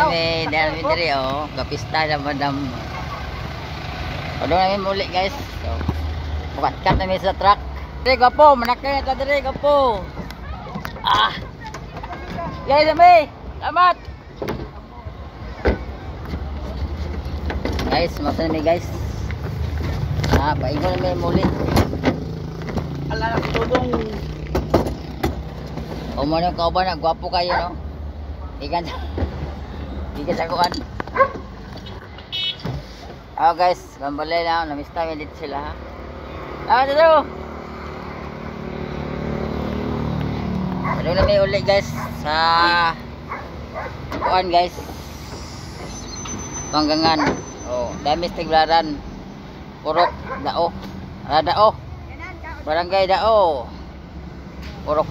May dami diri oh, kapista na madam. Padung namin muli guys. So, bukat-kat namin sa truck. Diri gapo, manakay na diri gapo. Ah. Guys, kami. Selamat. Guys, masa namin guys. Ah, paingon namin muli. Ala na tudong. O mo nang kauban na gwapo kayo no. Ikan. Ikan sa kuan. Oh guys, bambalay na, namista mi dito sila ha. Ah, dito. Ano na may uli guys sa kuan guys. Panggangan. Oh, dami tiglaran. Purok Dao. Dao. Barangay Dao. Purok.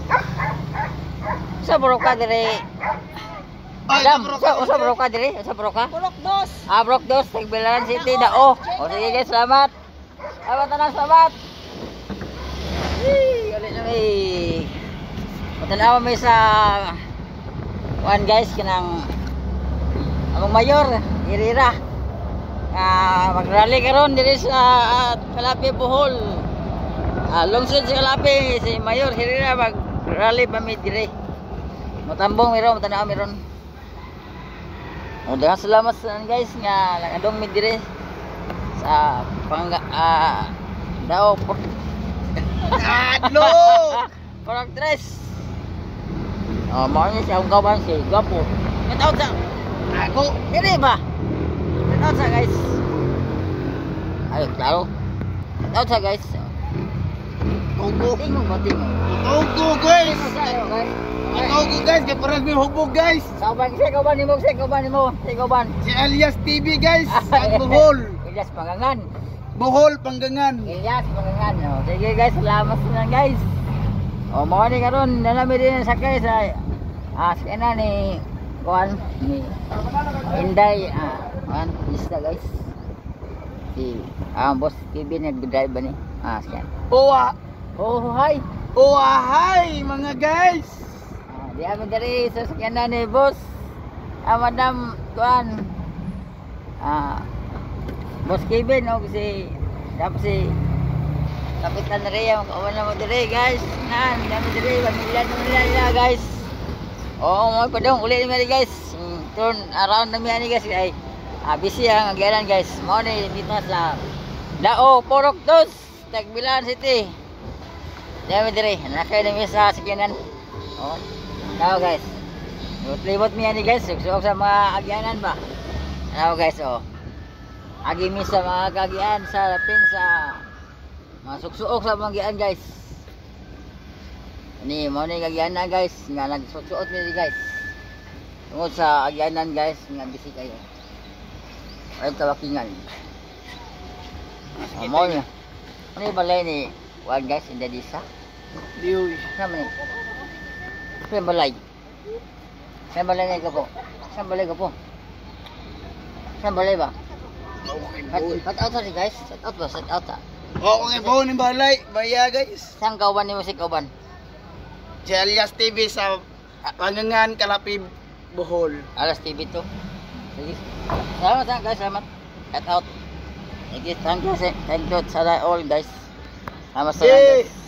Sa Purok ka dire. Adam, sa Purok ka dire? Sa Purok ka? Purok dos. Ah, Purok dos, Tagbilaran City Dao. O sige guys, salamat. Salamat. Galit na may. Matanawa may sa kuan guys kanang among mayor, Irira. Mag-rally karon diri sa Kalapi Bohol. Lungsod sa Kalapi si Mayor Irira mag-rally pa mi diri. Matambong meron, matanawa meron. Daghang salamat sa guys nga nagadong mi diri sa Dao. Adlo. Purok tres. Oh, mo ni siya ang kawan si Gapo. Kataw sa Ako. diri ba? Kataw sa guys. Ay, klaro. Kataw sa guys. Tugo. Tingog ba tingog? Tugo guys. Tingog sa iyo guys. Tugo guys, kay paras may hubog guys. Sauban nimo. Si Alias TV guys, ang Bohol. Ilyas Pangangan. Bohol Panggangan. Ilyas Pangangan. Oh, sige guys, salamat sa guys. O mo ni karon nalami din sakay sa sakyanan ni kuan ni Inday kuan isa guys. Si boss Kevin nag-drive ba ni? Sakyan. Owa. Oh, hi. Owa, hi mga guys. Di amin dari sa sakyanan ni boss. Madam kuan boss Kevin o si tapos si Kapitan Rhea, makawan na mo dire guys. Dami dire, Manila guys. Oh, mo padong uli ni guys. Turn around na mi ani guys ay busy ang agyanan guys. Mo ni dito sa Dao, Purok dos, Tagbilaran City. Dami dire, nakay na mi sa sakyanan. Oh, tao guys. Libot mi ani guys, suksok sa mga agyanan ba. Tao guys, oh. Agi mi sa mga kagyan sa lapin sa masuksuok sa manggian guys. Ni mo ni agyanan guys, nga nagsuot ni guys. Tungod sa agyanan guys, nga busy kayo. Ay tawakingan. Mo ni. Ano balay ni wan guys in Dadisa? Liuy. Sama ni. Sa balay. Sa balay ni ko. Sa balay ko po. Sa balay ba? Cut out ni guys. Set out ba? Set out. Oo, okay po ni balay. Baya guys. Saan kauban ni musik kauban? Si Alias TV sa Panggangan, Kalapi, Bohol. Alas TV to. Sige. Salamat guys, salamat. Cut out. Thank you sa all guys. Salamat sa guys.